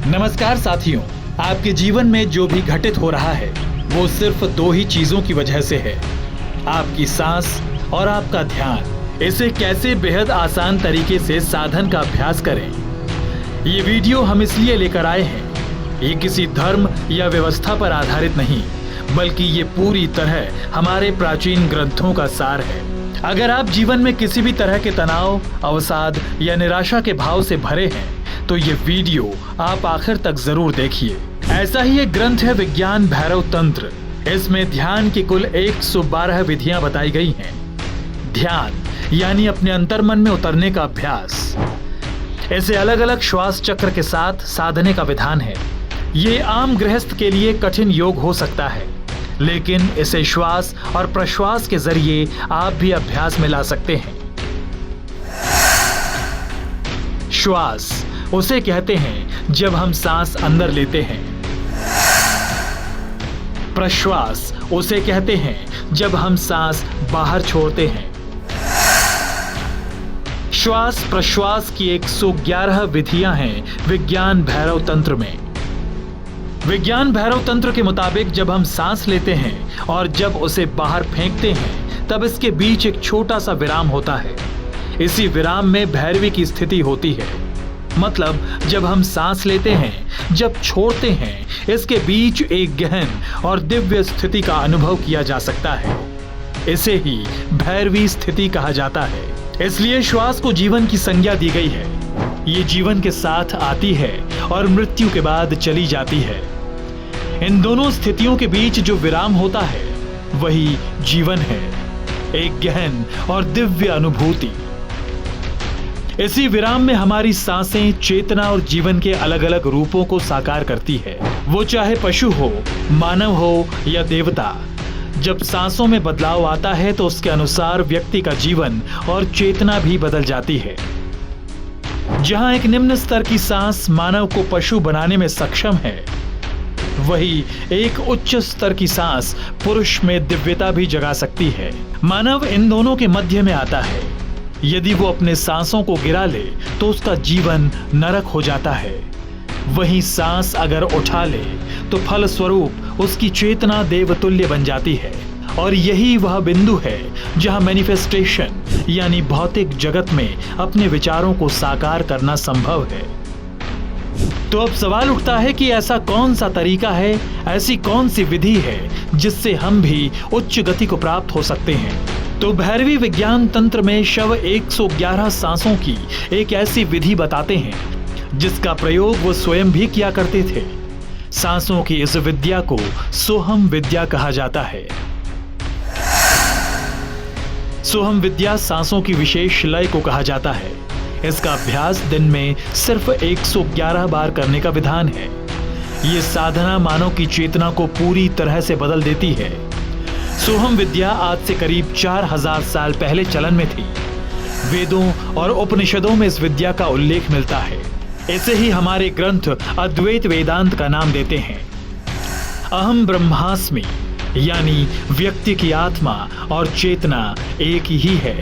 नमस्कार साथियों, आपके जीवन में जो भी घटित हो रहा है वो सिर्फ दो ही चीजों की वजह से है, आपकी सांस और आपका ध्यान। इसे कैसे बेहद आसान तरीके से साधन का अभ्यास करें, ये वीडियो हम इसलिए लेकर आए हैं। ये किसी धर्म या व्यवस्था पर आधारित नहीं, बल्कि ये पूरी तरह हमारे प्राचीन ग्रंथों का सार है। अगर आप जीवन में किसी भी तरह के तनाव, अवसाद या निराशा के भाव से भरे हैं तो ये वीडियो आप आखिर तक जरूर देखिए। ऐसा ही एक ग्रंथ है विज्ञान भैरव तंत्र। इसमें ध्यान की कुल 112 विधियां बताई गई हैं। ध्यान यानी अपने अंतर्मन में उतरने का अभ्यास। इसे अलग अलग श्वास चक्र के साथ साधने का विधान है। ये आम गृहस्थ के लिए कठिन योग हो सकता है, लेकिन इसे श्वास और प्रश्वास के जरिए आप भी अभ्यास में ला सकते हैं। श्वास उसे कहते हैं जब हम सांस अंदर लेते हैं। प्रश्वास उसे कहते हैं जब हम सांस बाहर छोड़ते हैं। श्वास प्रश्वास की 111 विधियां हैं विज्ञान भैरव तंत्र में। विज्ञान भैरव तंत्र के मुताबिक जब हम सांस लेते हैं और जब उसे बाहर फेंकते हैं, तब इसके बीच एक छोटा सा विराम होता है। इसी विराम में भैरवी की स्थिति होती है। मतलब जब हम सांस लेते हैं, जब छोड़ते हैं, इसके बीच एक गहन और दिव्य स्थिति का अनुभव किया जा सकता है। इसे ही भैरवी स्थिति कहा जाता है। इसलिए श्वास को जीवन की संज्ञा दी गई है। ये जीवन के साथ आती है और मृत्यु के बाद चली जाती है। इन दोनों स्थितियों के बीच जो विराम होता है वही जीवन है, एक गहन और दिव्य अनुभूति। इसी विराम में हमारी सांसें चेतना और जीवन के अलग अलग रूपों को साकार करती है, वो चाहे पशु हो, मानव हो या देवता। जब सांसों में बदलाव आता है तो उसके अनुसार व्यक्ति का जीवन और चेतना भी बदल जाती है। जहां एक निम्न स्तर की सांस मानव को पशु बनाने में सक्षम है, वही एक उच्च स्तर की सांस पुरुष में दिव्यता भी जगा सकती है। मानव इन दोनों के मध्य में आता है। यदि वो अपने सांसों को गिरा ले तो उसका जीवन नरक हो जाता है। वहीं सांस अगर उठा ले तो फल स्वरूप उसकी चेतना देवतुल्य बन जाती है। और यही वह बिंदु है जहां मैनिफेस्टेशन यानी भौतिक जगत में अपने विचारों को साकार करना संभव है। तो अब सवाल उठता है कि ऐसा कौन सा तरीका है, ऐसी कौन सी विधि है जिससे हम भी उच्च गति को प्राप्त हो सकते हैं। तो भैरवी विज्ञान तंत्र में शव 111 सांसों की एक ऐसी विधि बताते हैं जिसका प्रयोग वो स्वयं भी किया करते थे। सांसों की इस विद्या को सोहम विद्या कहा जाता है। सोहम विद्या सांसों की विशेष लय को कहा जाता है। इसका अभ्यास दिन में सिर्फ 111 बार करने का विधान है। ये साधना मानव की चेतना को पूरी तरह से बदल देती है। सोहम विद्या आज से करीब 4000 साल पहले चलन में थी। वेदों और उपनिषदों में इस विद्या का उल्लेख मिलता है। इसे ही हमारे ग्रंथ अद्वैत वेदांत का नाम देते हैं। अहम ब्रह्मास्मि यानी व्यक्ति की आत्मा और चेतना एक ही है।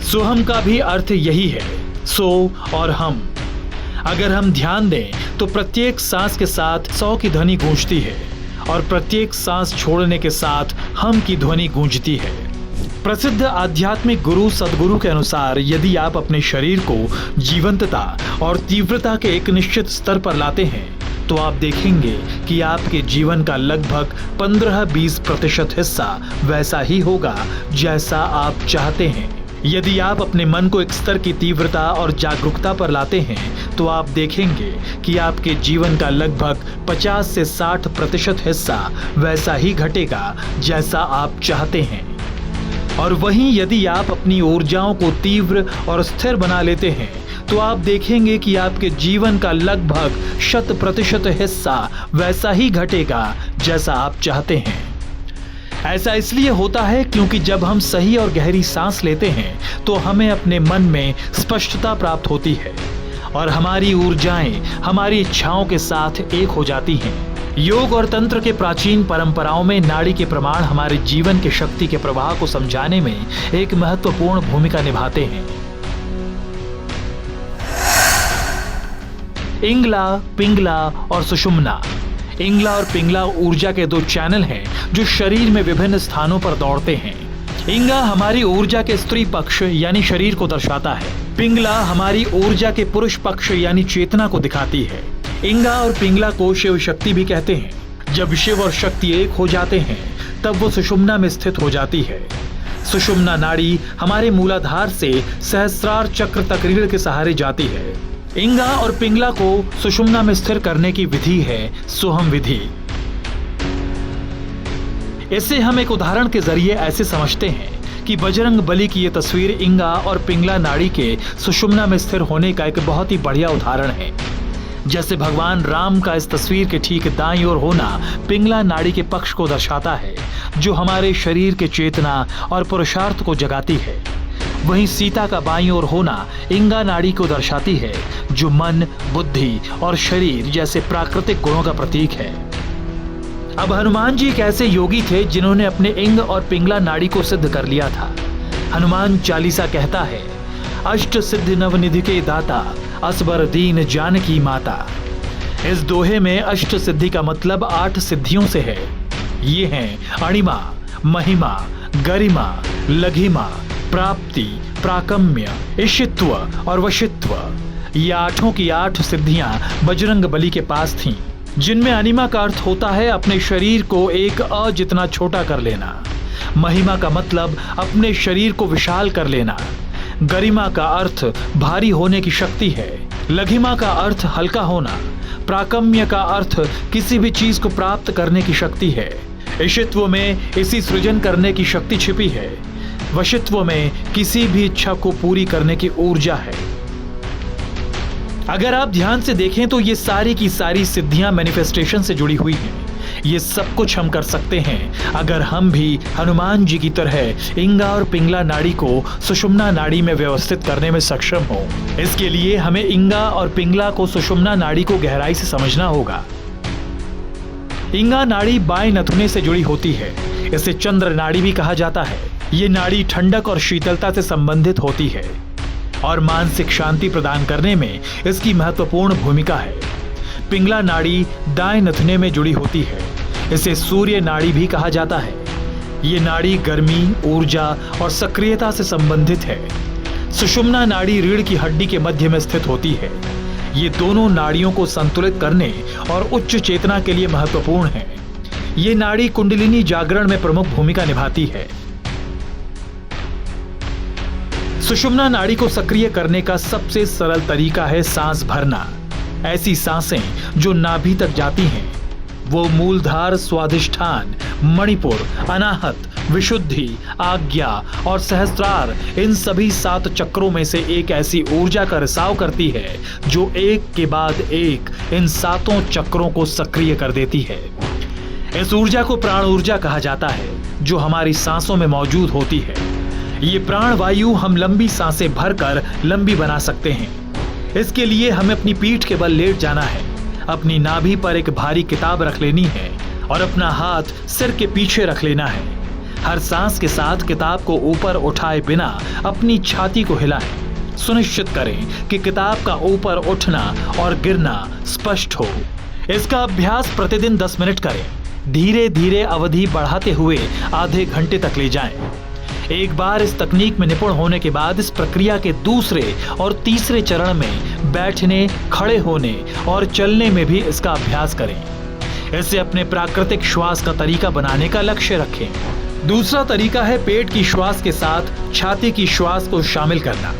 सोहम का भी अर्थ यही है, सो और हम। अगर हम ध्यान दें तो प्रत्येक सांस के साथ 100 की ध्वनि गूंजती है और प्रत्येक सांस छोड़ने के साथ हम की ध्वनि गूंजती है। प्रसिद्ध आध्यात्मिक गुरु सद्गुरु के अनुसार यदि आप अपने शरीर को जीवंतता और तीव्रता के एक निश्चित स्तर पर लाते हैं तो आप देखेंगे कि आपके जीवन का लगभग 15-20% हिस्सा वैसा ही होगा जैसा आप चाहते हैं। यदि आप अपने मन को एक स्तर की तीव्रता और जागरूकता पर लाते हैं तो आप देखेंगे कि आपके जीवन का लगभग 50 से 60% हिस्सा वैसा ही घटेगा जैसा आप चाहते हैं। और वहीं यदि आप अपनी ऊर्जाओं को तीव्र और स्थिर बना लेते हैं तो आप देखेंगे कि आपके जीवन का लगभग 100% हिस्सा वैसा ही घटेगा जैसा आप चाहते हैं। ऐसा इसलिए होता है क्योंकि जब हम सही और गहरी सांस लेते हैं तो हमें अपने मन में स्पष्टता प्राप्त होती है और हमारी ऊर्जाएं हमारी इच्छाओं के साथ एक हो जाती हैं। योग और तंत्र के प्राचीन परंपराओं में नाड़ी के प्रमाण हमारे जीवन के शक्ति के प्रवाह को समझाने में एक महत्वपूर्ण भूमिका निभाते हैं। इंगला, पिंगला और सुषुम्ना। इंगला और पिंगला ऊर्जा के दो चैनल हैं जो शरीर में विभिन्न स्थानों पर दौड़ते हैं। इंगा हमारी ऊर्जा के स्त्री पक्ष यानी शरीर को दर्शाता है। पिंगला हमारी ऊर्जा के पुरुष पक्ष यानी चेतना को दिखाती है। इंगा और पिंगला को शिव शक्ति भी कहते हैं। जब शिव और शक्ति एक हो जाते हैं तब वो सुषुम्ना में स्थित हो जाती है। सुषुम्ना नाड़ी हमारे मूलाधार से सहस्रार चक्र तक रीढ़ के सहारे जाती है। इंगा और पिंगला को सुषुम्ना में स्थिर करने की विधि है सोहम विधि। इसे हम एक उदाहरण के जरिए ऐसे समझते हैं कि बजरंग बली की यह तस्वीर इंगा और पिंगला नाड़ी के सुषुम्ना में स्थिर होने का एक बहुत ही बढ़िया उदाहरण है। जैसे भगवान राम का इस तस्वीर के ठीक दाईं ओर होना पिंगला नाड़ी के पक्ष को दर्शाता है, जो हमारे शरीर के चेतना और पुरुषार्थ को जगाती है। वहीं सीता का बाईं ओर होना इंगा नाड़ी को दर्शाती है, जो मन, बुद्धि और शरीर जैसे प्राकृतिक गुणों का प्रतीक है। अब हनुमान जी एक ऐसे योगी थे जिन्होंने अपने इंग और पिंगला नाड़ी को सिद्ध कर लिया था। हनुमान चालीसा कहता है, अष्ट सिद्धि नवनिधि के दाता, असबर दीन जानकी माता। इस दोहे में अष्ट सिद्धि का मतलब 8 सिद्धियों से है। ये हैं अणिमा, महिमा, गरिमा, लघिमा, प्राप्ति, प्राकम्य, इशित्व और वशित्व। ये 8 की 8 सिद्धियां बजरंग बली के पास थीं, जिनमें अनिमा का अर्थ होता है अपने शरीर को एक अ जितना छोटा कर लेना। महिमा का मतलब अपने शरीर को विशाल कर लेना। गरिमा का अर्थ भारी होने की शक्ति है। लघिमा का अर्थ हल्का होना। प्राकम्य का अर्थ किसी भी चीज को प्राप्त करने की शक्ति है। इशित्व में इसी सृजन करने की शक्ति छिपी है। वशित्व में किसी भी इच्छा को पूरी करने की ऊर्जा है। अगर आप ध्यान से देखें तो ये सारी की सारी सिद्धियां मैनिफेस्टेशन से जुड़ी हुई हैं। ये सब कुछ हम कर सकते हैं अगर हम भी हनुमान जी की तरह इंगा और पिंगला नाड़ी को सुषुम्ना नाड़ी में व्यवस्थित करने में सक्षम हो। इसके लिए हमें इंगा और पिंगला को सुषुम्ना नाड़ी को गहराई से समझना होगा। इंगा नाड़ी बाएं नथुने से जुड़ी होती है। इसे चंद्र नाड़ी भी कहा जाता है। ये नाड़ी ठंडक और शीतलता से संबंधित होती है और मानसिक शांति प्रदान करने में इसकी महत्वपूर्ण भूमिका है। पिंगला नाड़ी दाएं नथुने में जुड़ी होती है। इसे सूर्य नाड़ी भी कहा जाता है। ये नाड़ी गर्मी, ऊर्जा और सक्रियता से संबंधित है। सुषुम्ना नाड़ी रीढ़ की हड्डी के मध्य में स्थित होती है। ये दोनों नाड़ियों को संतुलित करने और उच्च चेतना के लिए महत्वपूर्ण है। ये नाड़ी कुंडलिनी जागरण में प्रमुख भूमिका निभाती है। सुषुम्ना नाड़ी को सक्रिय करने का सबसे सरल तरीका है सांस भरना। ऐसी सांसें जो नाभि तक जाती हैं वो मूलधार, स्वाधिष्ठान, मणिपुर, अनाहत, विशुद्धि, आज्ञा और सहस्त्रार, इन सभी 7 चक्रों में से एक ऐसी ऊर्जा का रिसाव करती है जो एक के बाद एक इन 7 चक्रों को सक्रिय कर देती है। इस ऊर्जा को प्राण ऊर्जा कहा जाता है, जो हमारी सांसों में मौजूद होती है। ये प्राण वायु हम लंबी सांसें भरकर लंबी बना सकते हैं। इसके लिए हमें अपनी पीठ के बल लेट जाना है, अपनी नाभि पर एक भारी किताब रख लेनी है और अपना हाथ सिर के पीछे रख लेना है। हर सांस के साथ किताब को ऊपर उठाए बिना अपनी छाती को हिलाएं। सुनिश्चित करें कि किताब का ऊपर उठना और गिरना स्पष्ट हो। इसका अभ्यास प्रतिदिन 10 मिनट करें। धीरे धीरे अवधि बढ़ाते हुए आधे घंटे तक ले जाएं। एक बार इस तकनीक में निपुण होने के बाद इस प्रक्रिया के दूसरे और तीसरे चरण में बैठने, खड़े होने और चलने में भी इसका अभ्यास करें। इसे अपने प्राकृतिक श्वास का तरीका बनाने का लक्ष्य रखें। दूसरा तरीका है पेट की श्वास के साथ छाती की श्वास को शामिल करना।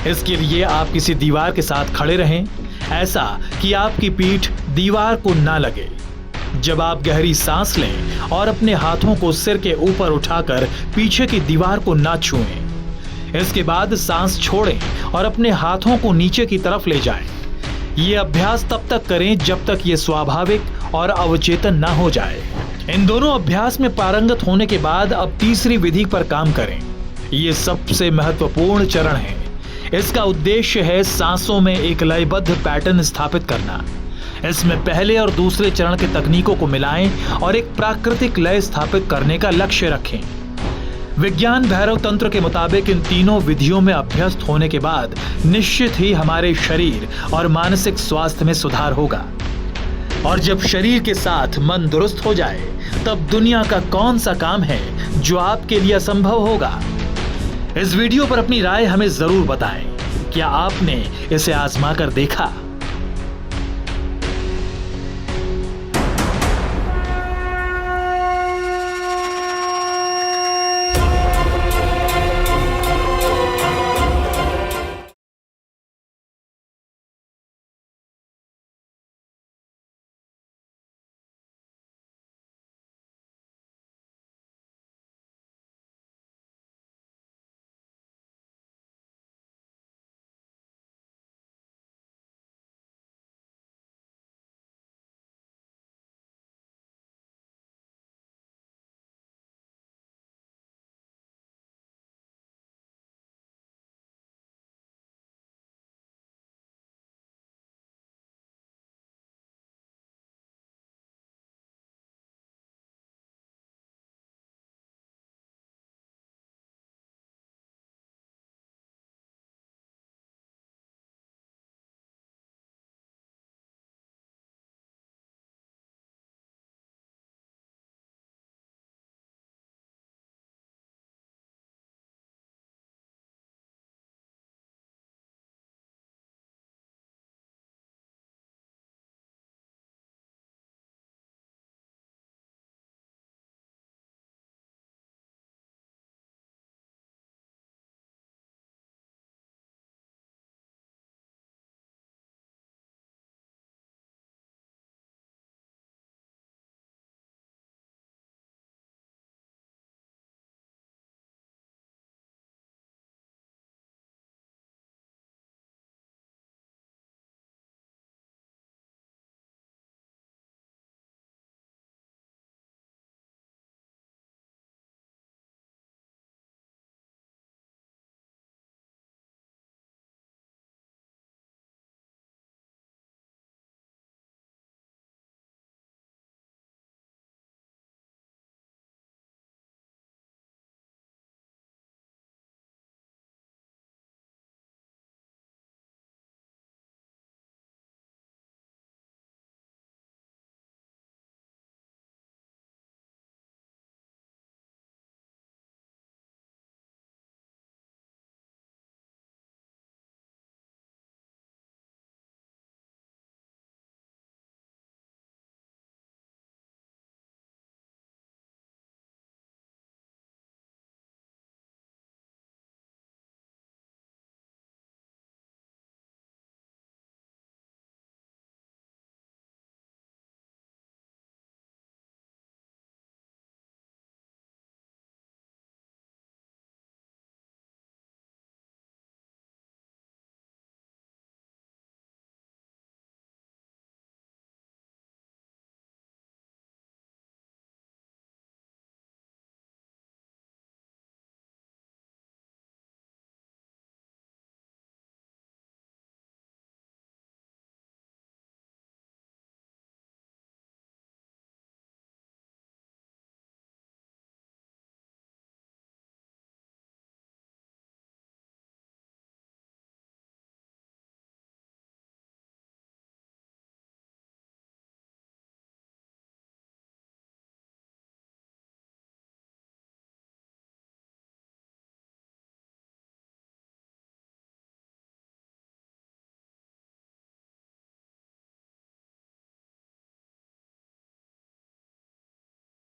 इसके लिए आप किसी दीवार के साथ खड़े रहें, ऐसा कि आपकी पीठ दीवार को ना लगे। जब आप गहरी सांस लें और अपने हाथों को सिर के ऊपर उठाकर पीछे की दीवार को ना छुएं। इसके बाद सांस छोड़ें और अपने हाथों को नीचे की तरफ ले जाएं। ये अभ्यास तब तक करें जब तक ये स्वाभाविक और अवचेतन ना हो जाए। इन दोनों अभ्यास में पारंगत होने के बाद अब तीसरी विधि पर काम करें। ये सबसे महत्वपूर्ण चरण है। इसका उद्देश्य है सांसों में एक लयबद्ध पैटर्न स्थापित करना। इसमें पहले और दूसरे चरण के तकनीकों को मिलाएं और एक प्राकृतिक लय स्थापित करने का लक्ष्य रखें। विज्ञान भैरव तंत्र के मुताबिक इन तीनों विधियों में अभ्यस्त होने के बाद निश्चित ही हमारे शरीर और मानसिक स्वास्थ्य में सुधार होगा। और जब शरीर के साथ मन दुरुस्त हो जाए, तब दुनिया का कौन सा काम है जो आपके लिए असंभव होगा। इस वीडियो पर अपनी राय हमें जरूर बताएं। क्या आपने इसे आजमा कर देखा?